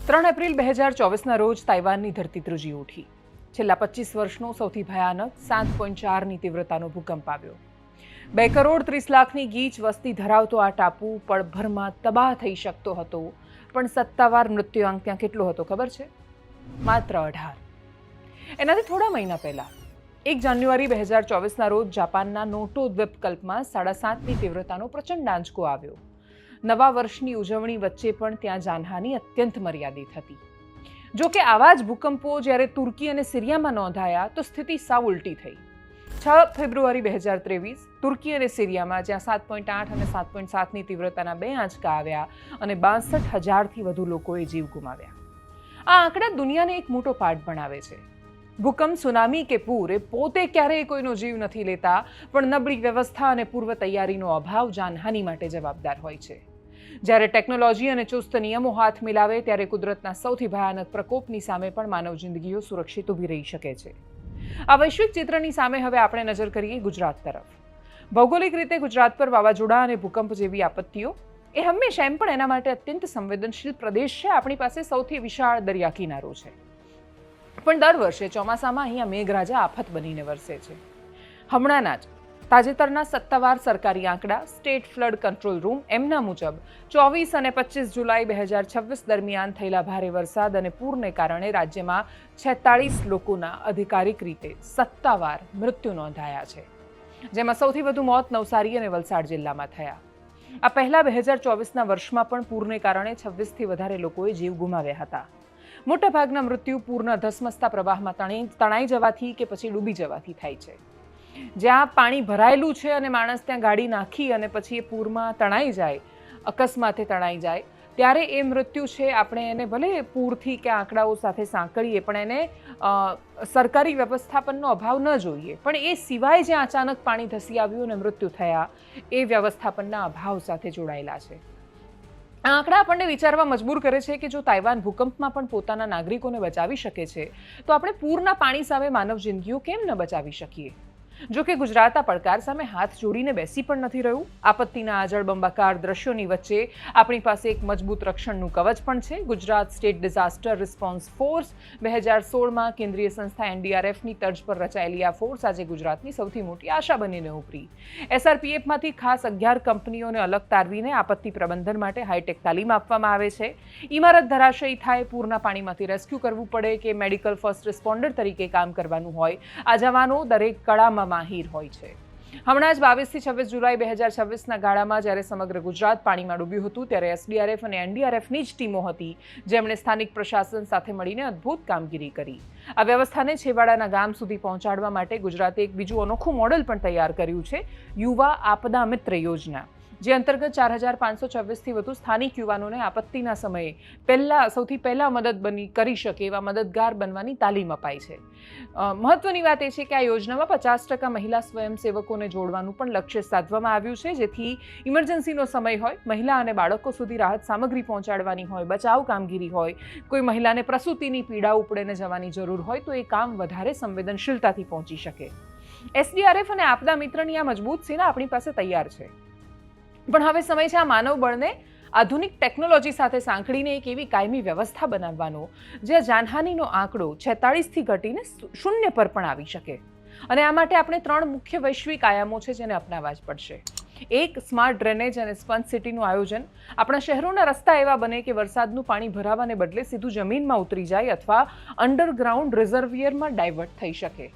3 April 2024ના રોજ તાઇવાનની ધરતી ધ્રુજી ઉઠી. છેલ્લા 25 વર્ષનો સૌથી ભયાનક 7.4ની તીવ્રતાનો ભૂકંપ આવ્યો. 2 કરોડ 30 લાખની ગીચ વસ્તી ધરાવતો આ ટાપુ પળભરમાં તબાહ થઈ શકતો હતો, પણ સત્તાવાર મૃત્યુઆંક ત્યાં કેટલો હતો ખબર છે? માત્ર 18. એનાથી થોડા મહિના પહેલા 1 જાન્યુઆરી 2024ના રોજ જાપાનના નોટો દ્વીપકલ્પમાં 7.5ની તીવ્રતાનો પ્રચંડ આંચકો આવ્યો. નવા વર્ષની ઉજવણી વચ્ચે પણ ત્યાં જાનહાનિ અત્યંત મર્યાદિત હતી. જો કે આવા જ ભૂકંપો જ્યારે તુર્કી અને સિરિયામાં નોંધાયા તો સ્થિતિ સાવ ઉલટી થઈ. 6 ફેબ્રુઆરી 2023 તુર્કી અને સિરિયામાં જ્યાં 7.8 અને 7.7ની તીવ્રતાના 2 આંચકા આવ્યા અને 62,000થી વધુ લોકોએ જીવ ગુમાવ્યા. આ આંકડા દુનિયાને એક મોટો પાઠ ભણાવે છે. ભૂકંપ, સુનામી કે પૂર એ પોતે ક્યારેય કોઈનો જીવ નથી લેતા, પણ નબળી વ્યવસ્થા અને પૂર્વ તૈયારીનો અભાવ જાનહાનિ માટે જવાબદાર હોય છે. જ્યારે ટેકનોલોજી અને ચુસ્ત નિયમો હાથ મિલાવે ત્યારે કુદરતના સૌથી ભયાનક પ્રકોપની સામે પણ માનવ જિંદગીઓ સુરક્ષિત ઊભી રહી શકે છે. આ વૈશ્વિક ચિત્રની સામે હવે આપણે નજર કરીએ ગુજરાત તરફ. ભૌગોલિક રીતે ગુજરાત પર વાવાઝોડા અને ભૂકંપ જેવી આપત્તિઓ એ હંમેશા એમ પણ એના માટે અત્યંત સંવેદનશીલ પ્રદેશ છે. આપણી પાસે સૌથી વિશાળ દરિયા કિનારો છે, પણ દર વર્ષે ચોમાસામાં અહીંયા મેઘરાજા આફત બનીને વરસે છે. હમણાંના જ તાજેતરના સત્તાવાર સરકારી આંકડા સ્ટેટ ફ્લડ કંટ્રોલ રૂમ એમના મુજબ 24 અને 25 જુલાઈ 2026 દરમિયાન થયેલા ભારે વરસાદ અને પૂરને કારણે રાજ્યમાં 46 લોકોના અધિકારિક રીતે સત્તાવાર મૃત્યુ નોંધાયા છે, જેમાં સૌથી વધુ મોત નવસારી અને વલસાડ જિલ્લામાં થયા. આ પહેલા 2024ના વર્ષમાં પણ પૂરને કારણે 26થી વધારે લોકોએ જીવ ગુમાવ્યા હતા. મોટાભાગના મૃત્યુ પૂરના ધસમસતા પ્રવાહમાં તણાઈ જવાથી કે પછી ડૂબી જવાથી થાય છે. જ્યાં પાણી ભરાયેલું છે અને માણસ ત્યાં ગાડી નાખી અને પછી એ પૂરમાં તણાઈ જાય, અકસ્માતે તણાઈ જાય, ત્યારે એ મૃત્યુ છે આપણે એને ભલે પૂરથી કે આંકડાઓ સાથે સાંકળીએ, પણ એને સરકારી વ્યવસ્થાપનનો અભાવ ન જોઈએ. પણ એ સિવાય જ્યાં અચાનક પાણી ધસી આવ્યું અને મૃત્યુ થયા, એ વ્યવસ્થાપનના અભાવ સાથે જોડાયેલા છે. આ આંકડા આપણને વિચારવા મજબૂર કરે છે કે જો તાઇવાન ભૂકંપમાં પણ પોતાના નાગરિકોને બચાવી શકે છે, તો આપણે પૂરના પાણી સામે માનવ જિંદગીઓ કેમ ન બચાવી શકીએ? જો કે ગુજરાત આ પડકાર સામે હાથ જોડીને બેસી પણ નથી રહ્યું. આપત્તિના આ જળબંબાકાર દ્રશ્યોની વચ્ચે આપણી પાસે એક મજબૂત રક્ષણનું કવચ પણ છે. Gujarat state disaster response force 2016માં કેન્દ્રીય સંસ્થા NDRFની તર્જ પર રચાયેલી આ ફોર્સ આજે ગુજરાતની સૌથી મોટી આશા બનીને ઉભરી. SRPFમાંથી ખાસ 11 કંપનીઓને અલગ તારવીને આપત્તિ પ્રબંધન માટે હાઈટેક તાલીમ આપવામાં આવે છે. ઇમારત ધરાશયી થાય, પૂરના પાણીમાંથી રેસ્ક્યુ કરવું પડે કે મેડિકલ ફર્સ્ટ રિસ્પોન્ડર તરીકે કામ કરવાનું હોય, આ જવાનો દરેક કળામાં માહિર હોય છે. હમણાં જ 22થી 26 જુલાઈ 2026ના ગાળામાં જ્યારે સમગ્ર ગુજરાત પાણીમાં ડૂબ્યું હતું, ત્યારે SDRF અને NDRFની જ ટીમો હતી જેમણે સ્થાનિક પ્રશાસન સાથે મળીને અદ્ભુત કામગીરી કરી. આ વ્યવસ્થાને છેવાડાના ગામ સુધી પહોંચાડવા માટે ગુજરાતે એક બીજું અનોખું મોડેલ પણ તૈયાર કર્યું છે, યુવા આપદા મિત્ર યોજના, જે અંતર્ગત 4,526થી વધુ સ્થાનિક યુવાનોને આપત્તિના સમયે સૌથી પહેલા મદદ કરી શકે એવા મદદગાર બનવાની તાલીમ અપાઈ છે. મહત્વની વાત એ છે કે આ યોજનામાં 50% મહિલા સ્વયંસેવકોને જોડવાનું પણ લક્ષ્ય સાધવામાં આવ્યું છે, જેથી ઇમરજન્સીનો સમય હોય, મહિલા અને બાળકો સુધી રાહત સામગ્રી પહોંચાડવાની હોય, બચાવ કામગીરી હોય, કોઈ મહિલાને પ્રસૂતિની પીડા ઉપડેને જવાની જરૂર હોય તો એ કામ વધારે સંવેદનશીલતાથી પહોંચી શકે. SDRF અને આપદા મિત્રની આ મજબૂત સેના આપણી પાસે તૈયાર છે, પણ હવે સમય છે આ માનવ બળને આધુનિક ટેકનોલોજી સાથે સાંકળીને એક એવી કાયમી વ્યવસ્થા બનાવવાનો જે જાનહાનિનો આંકડો 46થી ઘટીને 0 પર પણ આવી શકે. અને આ માટે આપણે 3 મુખ્ય વૈશ્વિક આયામો છે જેને અપનાવવા જ પડશે. એક, સ્માર્ટ ડ્રેનેજ અને સ્પંજ સિટીનું આયોજન. આપણા શહેરોના રસ્તા એવા બને કે વરસાદનું પાણી ભરાવાને બદલે સીધું જમીનમાં ઉતરી જાય અથવા અંડરગ્રાઉન્ડ રિઝર્વિયરમાં ડાયવર્ટ થઈ શકે.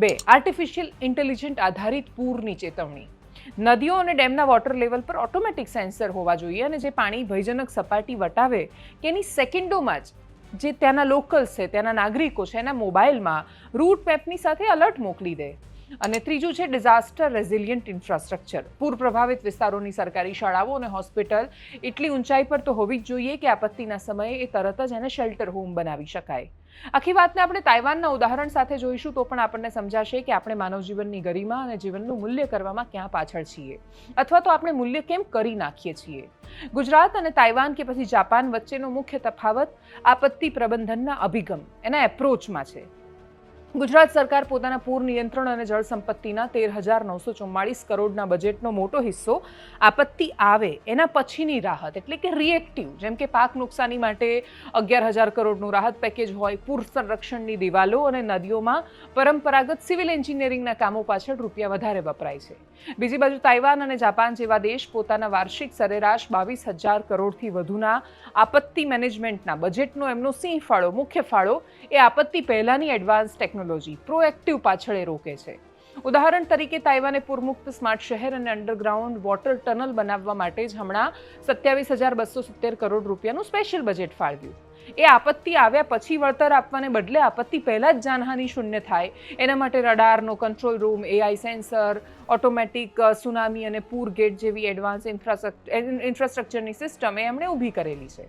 2, આર્ટિફિશિયલ ઇન્ટેલિજન્ટ આધારિત પૂરની ચેતવણી. નદીઓ અને ડેમના વોટર લેવલ પર ઓટોમેટિક સેન્સર હોવા જોઈએ અને જે પાણી ભયજનક સપાટી વટાવે કે એની સેકન્ડોમાં જ જે ત્યાંના લોકલ્સ છે, ત્યાંના નાગરિકો છે, એના મોબાઈલમાં રૂટ મેપની સાથે અલર્ટ મોકલી દે. અને ત્રીજું છે ડિઝાસ્ટર રેઝિલિયન્ટ ઇન્ફ્રાસ્ટ્રક્ચર. પૂર પ્રભાવિત વિસ્તારોની સરકારી શાળાઓ અને હોસ્પિટલ એટલી ઊંચાઈ પર તો હોવી જ જોઈએ કે આપત્તિના સમયે એ તરત જ એને શેલ્ટર હોમ બનાવી શકાય. આખી વાતને આપણે તાઇવાનના ઉદાહરણ સાથે જોઈશું તો પણ આપણને સમજાશે કે આપણે માનવ જીવનની ગરિમા અને જીવનનું મૂલ્ય કરવામાં ક્યાં પાછળ છીએ, અથવા તો આપણે મૂલ્ય કેમ કરી નાખીએ છીએ. ગુજરાત અને તાઇવાન કે પછી જાપાન વચ્ચેનો મુખ્ય તફાવત આપત્તિ પ્રબંધનના અભિગમ, એના એપ્રોચમાં છે. ગુજરાત સરકાર પોતાના પૂર નિયંત્રણ અને જળ સંપત્તિના 13,944 કરોડના બજેટનો મોટો હિસ્સો આપત્તિ આવે એના પછીની રાહત એટલે કે રિએક્ટિવ, જેમ કે પાક નુકસાની માટે 11,000 કરોડનું રાહત પેકેજ હોય, પૂર સંરક્ષણની દિવાલો અને નદીઓમાં પરંપરાગત સિવિલ એન્જિનિયરિંગના કામો પાછળ રૂપિયા વધારે વપરાય છે. બીજી બાજુ તાઇવાન અને જાપાન જેવા દેશ પોતાના વાર્ષિક સરેરાશ 22,000 કરોડથી વધુના આપત્તિ મેનેજમેન્ટના બજેટનો એમનો સિંહ ફાળો, મુખ્ય ફાળો એ આપત્તિ પહેલાંની એડવાન્સ ટેકનોલોજી પ્રોએક્ટિવ પાછળ રોકે છે. ઉદાહરણ તરીકે તાઇવાને પૂરમુક્ત સ્માર્ટ શહેર અને અંડરગ્રાઉન્ડ વોટર ટનલ બનાવવા માટે જ હમણાં 27,270 કરોડ રૂપિયાનું સ્પેશિયલ બજેટ ફાળવ્યું. એ આપત્તિ આવ્યા પછી વળતર આપવાને બદલે આપત્તિ પહેલાં જ જાનહાનિ શૂન્ય થાય એના માટે રડારનો control room, AI sensor, automatic tsunami અને પૂર ગેટ જેવી એડવાન્સ ઇન્ફ્રાસ્ટ્રક્ચરની સિસ્ટમ એમણે ઊભી કરેલી છે.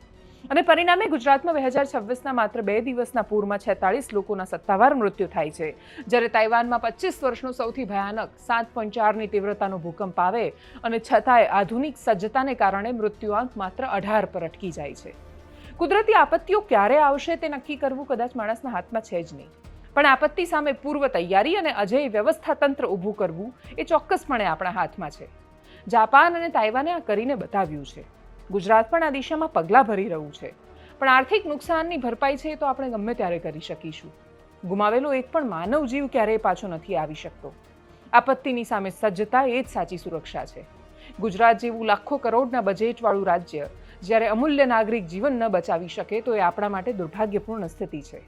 અને પરિણામે ગુજરાતમાં 2026ના માત્ર 2 દિવસના પૂરમાં 46 લોકોના સત્તાવાર મૃત્યુ થાય છે, જ્યારે તાઇવાનમાં 25 વર્ષનો સૌથી ભયાનક 7.4ની તીવ્રતાનો ભૂકંપ આવે અને છતાંય આધુનિક સજ્જતાને કારણે મૃત્યુઆંક માત્ર 18 પર અટકી જાય છે. કુદરતી આપત્તિઓ ક્યારે આવશે તે નક્કી કરવું કદાચ માણસના હાથમાં છે જ નહીં, પણ આપત્તિ સામે પૂર્વ તૈયારી અને અજેય વ્યવસ્થા તંત્ર ઊભું કરવું એ ચોક્કસપણે આપણા હાથમાં છે. જાપાન અને તાઇવાને આ કરીને બતાવ્યું છે. ગુજરાત પણ આ દિશામાં પગલાં ભરી રહ્યું છે, પણ આર્થિક નુકસાનની ભરપાઈ છે તો આપણે ગમે ત્યારે કરી શકીશું. ગુમાવેલો એક પણ માનવ જીવ ક્યારેય પાછો નથી આવી શકતો. આપત્તિની સામે સજ્જતા એ જ સાચી સુરક્ષા છે. ગુજરાત જેવું લાખો કરોડના બજેટવાળું રાજ્ય જ્યારે અમૂલ્ય નાગરિક જીવન ન બચાવી શકે તો એ આપણા માટે દુર્ભાગ્યપૂર્ણ સ્થિતિ છે.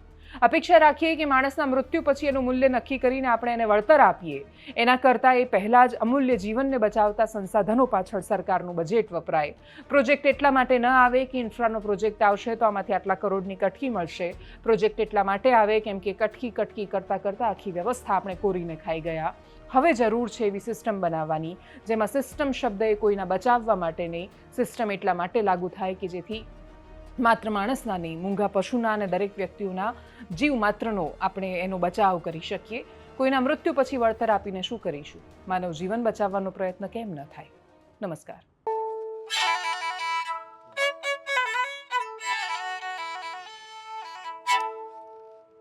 અપેક્ષા રાખીએ કે માણસના મૃત્યુ પછી એનું મૂલ્ય નક્કી કરીને આપણે એને વળતર આપીએ, એના કરતાં એ પહેલાં જ અમૂલ્ય જીવનને બચાવતા સંસાધનો પાછળ સરકારનું બજેટ વપરાય. પ્રોજેક્ટ એટલા માટે ન આવે કે ઇન્ફ્રાનો પ્રોજેક્ટ આવશે તો આમાંથી આટલા કરોડની કટકી મળશે. પ્રોજેક્ટ એટલા માટે આવે કેમ કે કટકી કરતાં આખી વ્યવસ્થા આપણે કોરીને ખાઈ ગયા. હવે જરૂર છે એવી સિસ્ટમ બનાવવાની જેમાં સિસ્ટમ શબ્દ એ કોઈના બચાવવા માટે નહીં, સિસ્ટમ એટલા માટે લાગુ થાય કે જેથી માત્ર માણસના નહીં, મૂંગા પશુના અને દરેક વ્યક્તિઓના જીવ માત્રનો આપણે એનો બચાવ કરી શકીએ. કોઈના મૃત્યુ પછી વળતર આપીને શું કરીશું? માનવ જીવન બચાવવાનો પ્રયત્ન કેમ ન થાય? નમસ્કાર.